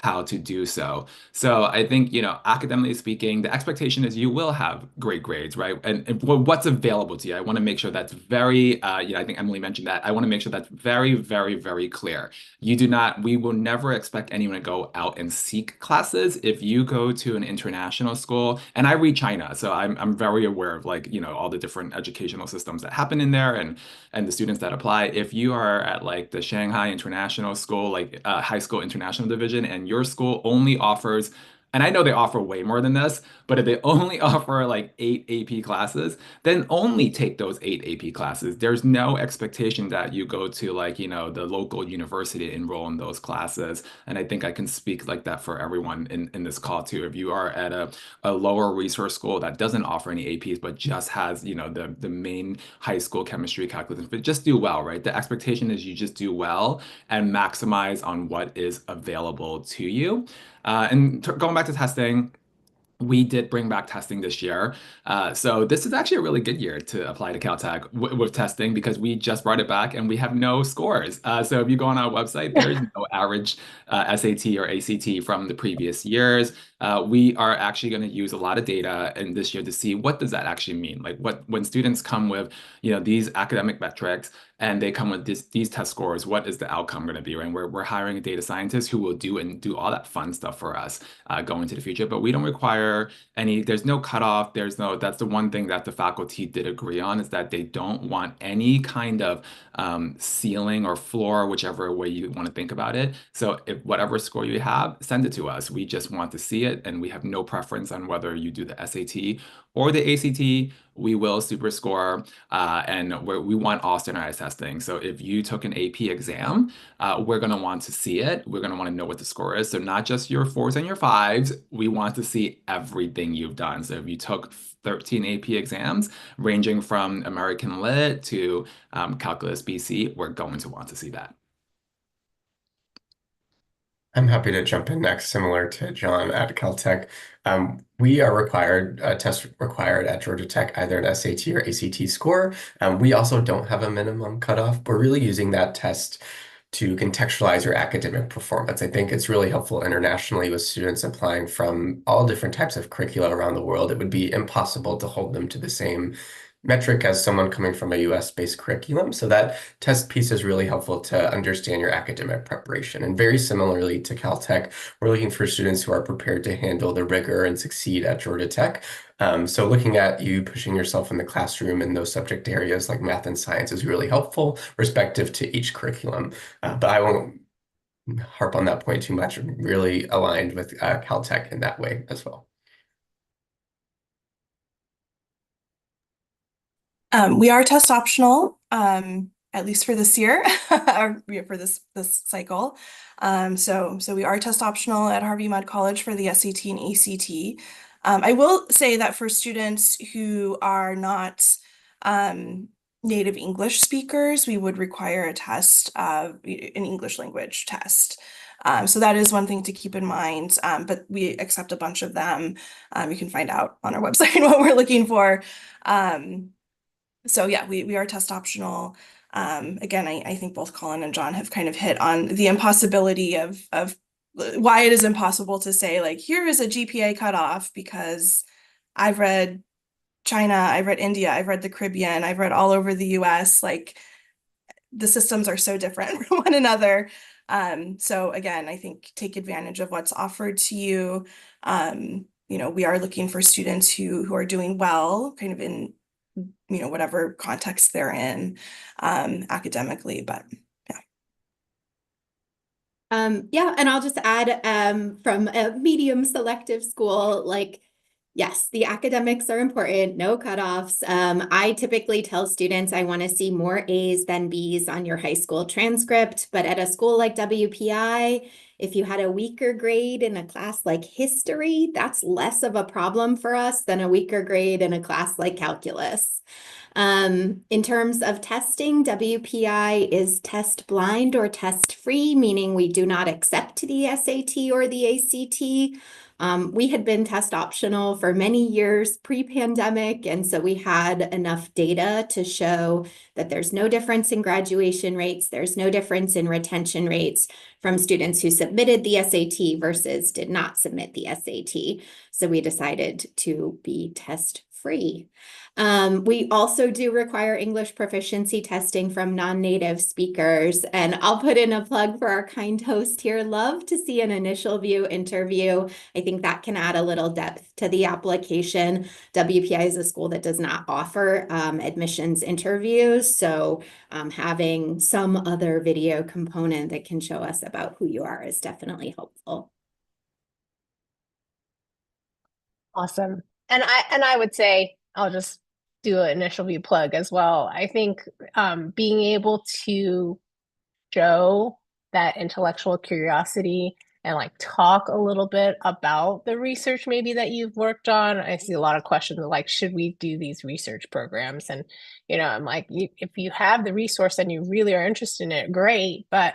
[SPEAKER 5] how to do so. So I think, academically speaking, the expectation is you will have great grades, right? And what's available to you. I want to make sure that's very, I think Emily mentioned that. I want to make sure that's very, very, very clear. We will never expect anyone to go out and seek classes. If you go to an international school, and I read China, so I'm very aware of all the different educational systems that happen in there and the students that apply. If you are at like the Shanghai International School, like high school international division, and your school only offers, and I know they offer way more than this, but if they only offer like 8 AP classes, then only take those 8 AP classes. There's no expectation that you go to the local university to enroll in those classes. And I think I can speak like that for everyone in this call too. If you are at a lower resource school that doesn't offer any APs, but just has, the main high school chemistry, calculus, but just do well, right? The expectation is you just do well and maximize on what is available to you. And going back to testing, we did bring back testing this year. So this is actually a really good year to apply to Caltech with testing because we just brought it back and we have no scores. So if you go on our website, there's no average SAT or ACT from the previous years. We are actually going to use a lot of data in this year to see what does that actually mean. Like when students come with, these academic metrics and they come with these test scores, what is the outcome going to be? And we're hiring a data scientist who will do all that fun stuff for us going into the future. But we don't require there's no cutoff. That's the one thing that the faculty did agree on, is that they don't want any kind of ceiling or floor, whichever way you want to think about it. So if whatever score you have, send it to us. We just want to see it, and we have no preference on whether you do the SAT or the ACT. We will super score, and we want all standardized testing. So if you took an AP exam, we're going to want to see it. We're going to want to know what the score is. So not just your 4s and your 5s. We want to see everything you've done. So if you took 13 AP exams, ranging from American Lit to Calculus BC, we're going to want to see that.
[SPEAKER 2] I'm happy to jump in next, similar to John at Caltech. We are required, a test required at Georgia Tech, either an SAT or ACT score. We also don't have a minimum cutoff. We're really using that test to contextualize your academic performance. I think it's really helpful internationally with students applying from all different types of curricula around the world. It would be impossible to hold them to the same metric as someone coming from a US-based curriculum. So that test piece is really helpful to understand your academic preparation. And very similarly to Caltech, we're looking for students who are prepared to handle the rigor and succeed at Georgia Tech. So looking at you pushing yourself in the classroom in those subject areas like math and science is really helpful, respective to each curriculum. But I won't harp on that point too much. I'm really aligned with Caltech in that way as well.
[SPEAKER 3] We are test optional, at least for this year, or for this cycle. So we are test optional at Harvey Mudd College for the SAT and ACT. I will say that for students who are not native English speakers, we would require a test, an English language test. So that is one thing to keep in mind, but we accept a bunch of them. You can find out on our website what we're looking for. So yeah, we are test optional. Again, I think both Colin and John have kind of hit on the impossibility of why it is impossible to say like, here is a GPA cutoff, because I've read China, I've read India, I've read the Caribbean, I've read all over the US. Like, the systems are so different from one another. So again, I think take advantage of what's offered to you. We are looking for students who are doing well, kind of in, whatever context they're in, academically, but yeah.
[SPEAKER 4] Yeah, and I'll just add from a medium selective school, yes, the academics are important, no cutoffs. I typically tell students I want to see more A's than B's on your high school transcript, but at a school like WPI, if you had a weaker grade in a class like history, that's less of a problem for us than a weaker grade in a class like calculus. In terms of testing, WPI is test blind or test free, meaning we do not accept the SAT or the ACT. We had been test optional for many years pre-pandemic, and so we had enough data to show that there's no difference in graduation rates, there's no difference in retention rates from students who submitted the SAT versus did not submit the SAT. So we decided to be test free. We also do require English proficiency testing from non-native speakers. And I'll put in a plug for our kind host here. Love to see an initial view interview. I think that can add a little depth to the application. WPI is a school that does not offer admissions interviews. So having some other video component that can show us about who you are is definitely helpful.
[SPEAKER 1] Awesome. And I would say I'll just do an initial view plug as well. I think being able to show that intellectual curiosity and like talk a little bit about the research maybe that you've worked on. I see a lot of questions like, should we do these research programs? And, I'm like, if you have the resource and you really are interested in it, great. But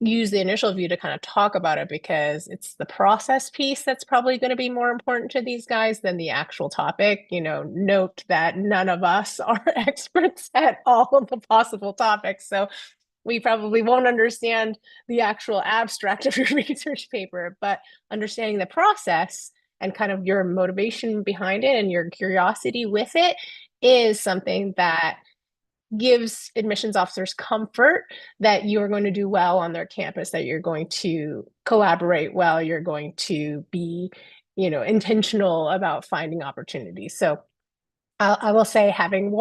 [SPEAKER 1] use the initial view to kind of talk about it because it's the process piece that's probably going to be more important to these guys than the actual topic. Note that none of us are experts at all of the possible topics. So we probably won't understand the actual abstract of your research paper, but understanding the process and kind of your motivation behind it and your curiosity with it is something that gives admissions officers comfort that you're going to do well on their campus, that you're going to collaborate well, you're going to be, intentional about finding opportunities. So I will say, having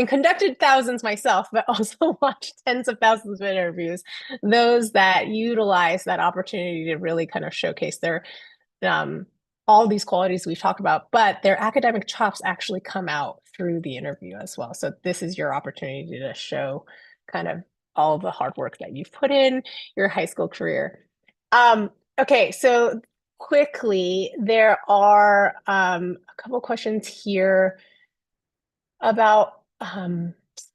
[SPEAKER 1] conducted thousands myself, but also watched tens of thousands of interviews, those that utilize that opportunity to really kind of showcase their all these qualities we've talked about, but their academic chops actually come out through the interview as well. So this is your opportunity to show kind of all the hard work that you've put in your high school career. Okay, so quickly, there are a couple questions here about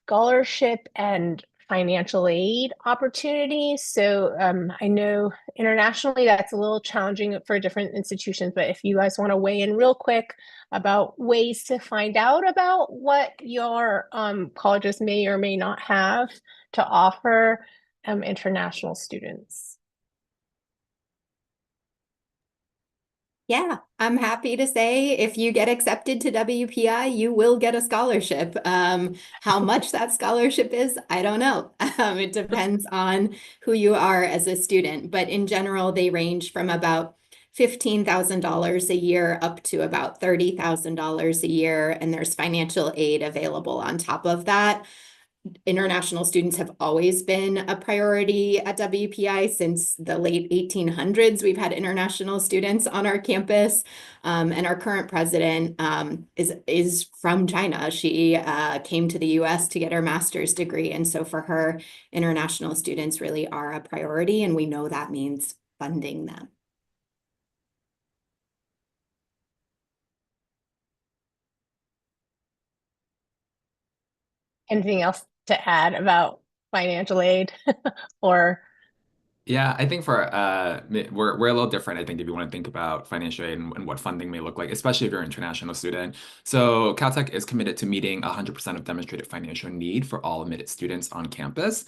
[SPEAKER 1] scholarship and financial aid opportunities. So I know internationally that's a little challenging for different institutions, but if you guys want to weigh in real quick about ways to find out about what your colleges may or may not have to offer international students.
[SPEAKER 4] Yeah, I'm happy to say if you get accepted to WPI, you will get a scholarship. How much that scholarship is, I don't know. It depends on who you are as a student, but in general, they range from about $15,000 a year up to about $30,000 a year, and there's financial aid available on top of that. International students have always been a priority at WPI since the late 1800s. We've had international students on our campus, and our current president is from China. She came to the US to get her master's degree, and so for her, international students really are a priority, and we know that means funding them.
[SPEAKER 1] Anything else to add about financial aid or?
[SPEAKER 5] Yeah, I think for we're a little different. I think if you want to think about financial aid and what funding may look like, especially if you're an international student. So Caltech is committed to meeting 100% of demonstrated financial need for all admitted students on campus.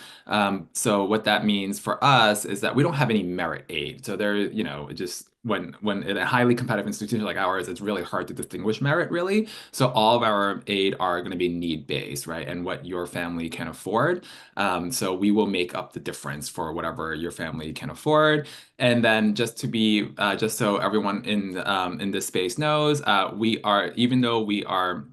[SPEAKER 5] So what that means for us is that we don't have any merit aid. So there, just when in a highly competitive institution like ours, it's really hard to distinguish merit really. So all of our aid are going to be need-based, right? And what your family can afford. So we will make up the difference for whatever your family can afford. And then just so everyone in this space knows, we are, even though we are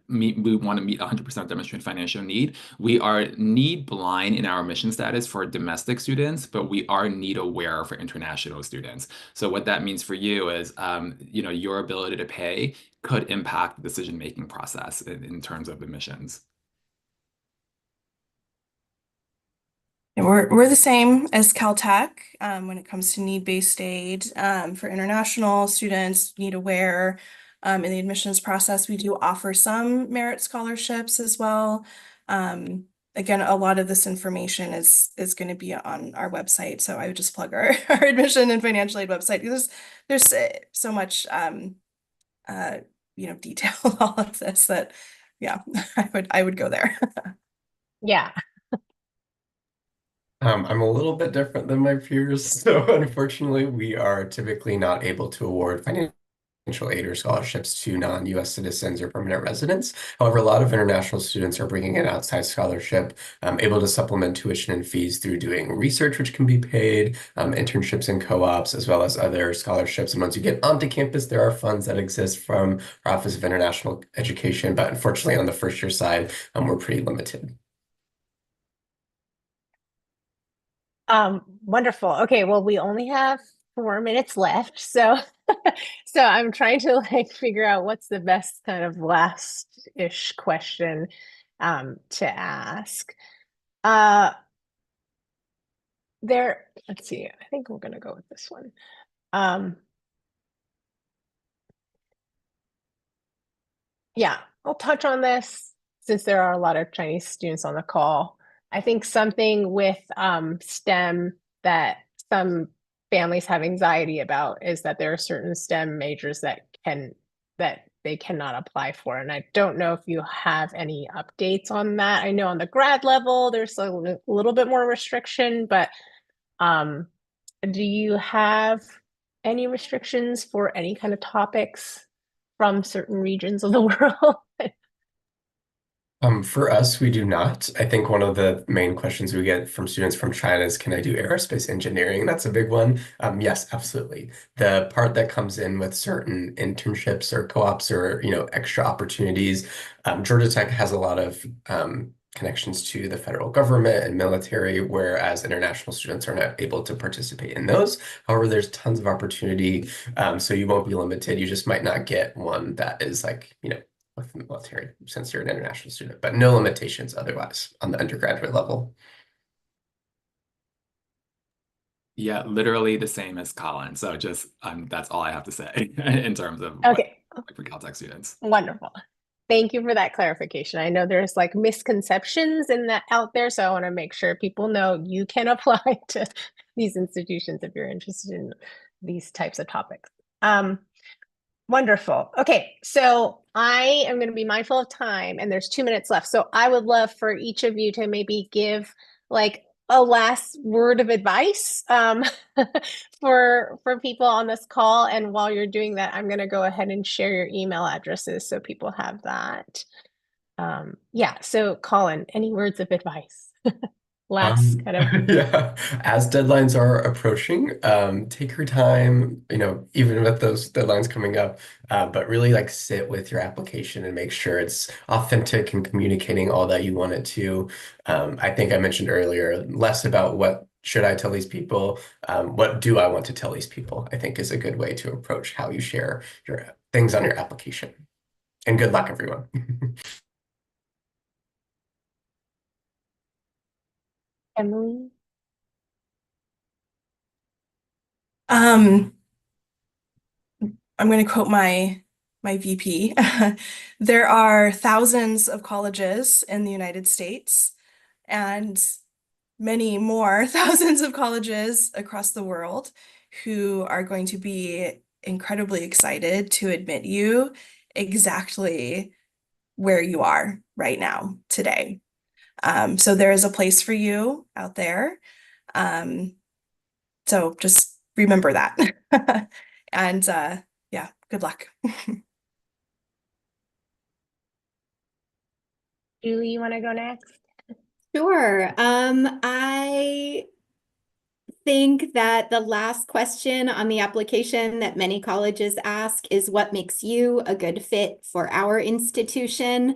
[SPEAKER 5] we want to meet 100% demonstrated financial need. We are need blind in our mission status for domestic students, but we are need aware for international students. So what that means for you is, your ability to pay could impact the decision-making process in terms of admissions.
[SPEAKER 3] We're the same as Caltech when it comes to need-based aid for international students, need aware. In the admissions process, we do offer some merit scholarships as well. Again, a lot of this information is going to be on our website, so I would just plug our admission and financial aid website because there's so much detail all of this that yeah, I would go there.
[SPEAKER 1] Yeah.
[SPEAKER 2] I'm a little bit different than my peers, so unfortunately, we are typically not able to award financial aid or scholarships to non-US citizens or permanent residents. However, a lot of international students are bringing an outside scholarship, able to supplement tuition and fees through doing research, which can be paid, internships and co-ops, as well as other scholarships. And once you get onto campus, there are funds that exist from our Office of International Education, but unfortunately, on the first year side, we're pretty limited.
[SPEAKER 1] Wonderful. Okay, well, we only have 4 minutes left, so so I'm trying to like figure out what's the best kind of last-ish question to ask. Let's see, I think we're gonna go with this one. Yeah, I'll touch on this since there are a lot of Chinese students on the call. I think something with STEM that some families have anxiety about is that there are certain STEM majors that they cannot apply for. And I don't know if you have any updates on that. I know on the grad level, there's a little bit more restriction, but do you have any restrictions for any kind of topics from certain regions of the world?
[SPEAKER 2] For us, we do not. I think one of the main questions we get from students from China is, can I do aerospace engineering? That's a big one. Yes, absolutely. The part that comes in with certain internships or co-ops or, extra opportunities, Georgia Tech has a lot of connections to the federal government and military, whereas international students are not able to participate in those. However, there's tons of opportunity, so you won't be limited. You just might not get one that is like, with the military since you're an international student, but no limitations otherwise on the undergraduate level.
[SPEAKER 5] Yeah, literally the same as Colin. So just that's all I have to say in terms of
[SPEAKER 1] Okay,
[SPEAKER 5] for Caltech students.
[SPEAKER 1] wonderful. Thank you for that clarification. I know there's like misconceptions in that out there, so I want to make sure people know you can apply to these institutions if you're interested in these types of topics. Wonderful. Okay, so I am going to be mindful of time and there's 2 minutes left. So I would love for each of you to maybe give like a last word of advice for people on this call. And while you're doing that, I'm going to go ahead and share your email addresses so people have that. Yeah, so Colin, any words of advice? Last kind of.
[SPEAKER 2] Yeah, as deadlines are approaching, take your time, even with those deadlines coming up, but really like sit with your application and make sure it's authentic and communicating all that you want it to. I think I mentioned earlier, less about what should I tell these people, what do I want to tell these people, I think is a good way to approach how you share your things on your application. And good luck, everyone.
[SPEAKER 1] Emily?
[SPEAKER 3] I'm going to quote my VP. There are thousands of colleges in the United States and many more thousands of colleges across the world who are going to be incredibly excited to admit you exactly where you are right now today. So there is a place for you out there. So just remember that. And yeah, good luck.
[SPEAKER 1] Julie, you want to go next?
[SPEAKER 4] Sure. I think that the last question on the application that many colleges ask is what makes you a good fit for our institution?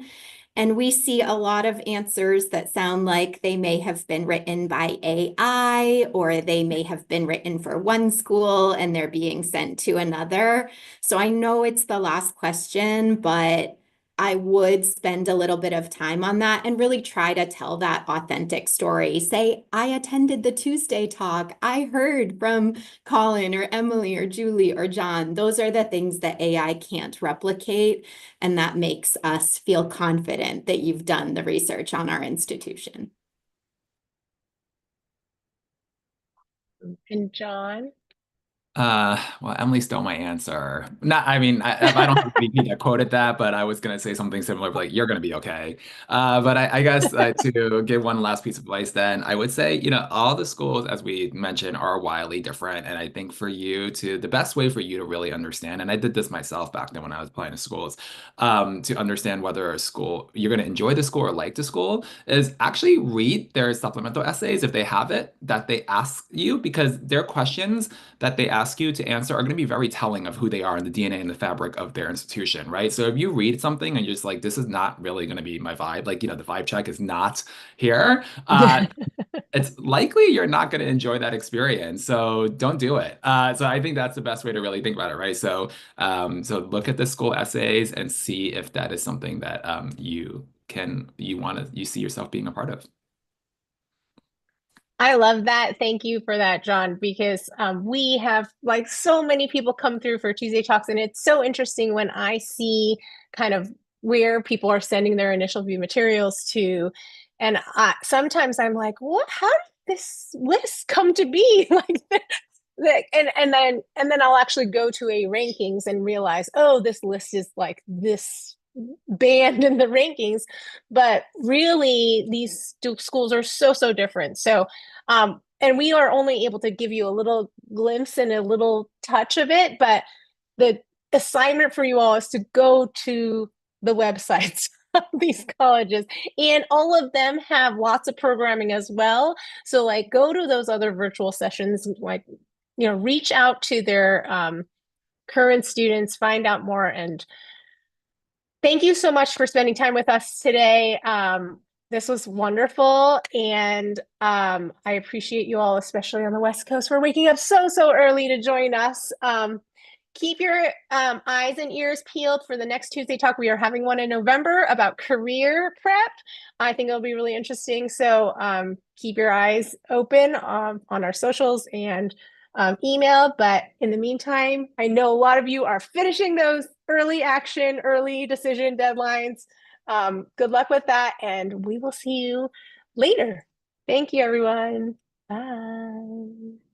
[SPEAKER 4] And we see a lot of answers that sound like they may have been written by AI, or they may have been written for one school and they're being sent to another. So I know it's the last question, but I would spend a little bit of time on that and really try to tell that authentic story. Say, I attended the Tuesday talk. I heard from Colin or Emily or Julie or John. Those are the things that AI can't replicate. And that makes us feel confident that you've done the research on our institution.
[SPEAKER 1] And John?
[SPEAKER 5] Well, Emily stole my answer. Not, I mean, I don't have to repeat that quoted that, but I was gonna say something similar, like you're gonna be okay. But I guess to give one last piece of advice, then I would say, all the schools, as we mentioned, are wildly different, and I think the best way for you to really understand, and I did this myself back then when I was applying to schools, to understand whether a school you're gonna enjoy the school or like the school, is actually read their supplemental essays if they have it that they ask you, because their questions that they ask you to answer are going to be very telling of who they are and the DNA and the fabric of their institution, right? So if you read something and you're just like, this is not really going to be my vibe, like, the vibe check is not here, it's likely you're not going to enjoy that experience. So don't do it. So I think that's the best way to really think about it, right? So look at the school essays and see if that is something that you see yourself being a part of.
[SPEAKER 1] I love that. Thank you for that, John, because we have like so many people come through for Tuesday Talks, and it's so interesting when I see kind of where people are sending their initial view materials to. And sometimes I'm like, what? How did this list come to be? And then I'll actually go to a rankings and realize, oh, this list is like this band in the rankings, but really these schools are so different. So and we are only able to give you a little glimpse and a little touch of it, but the assignment for you all is to go to the websites of these colleges, and all of them have lots of programming as well. So like go to those other virtual sessions, like reach out to their current students, find out more. And thank you so much for spending time with us today. This was wonderful, and I appreciate you all, especially on the West Coast, for waking up so early to join us. Keep your eyes and ears peeled for the next Tuesday Talk. We are having one in November about career prep. I think it'll be really interesting. So keep your eyes open on our socials and email. But in the meantime, I know a lot of you are finishing those early action, early decision deadlines. Good luck with that, and we will see you later. Thank you, everyone. Bye.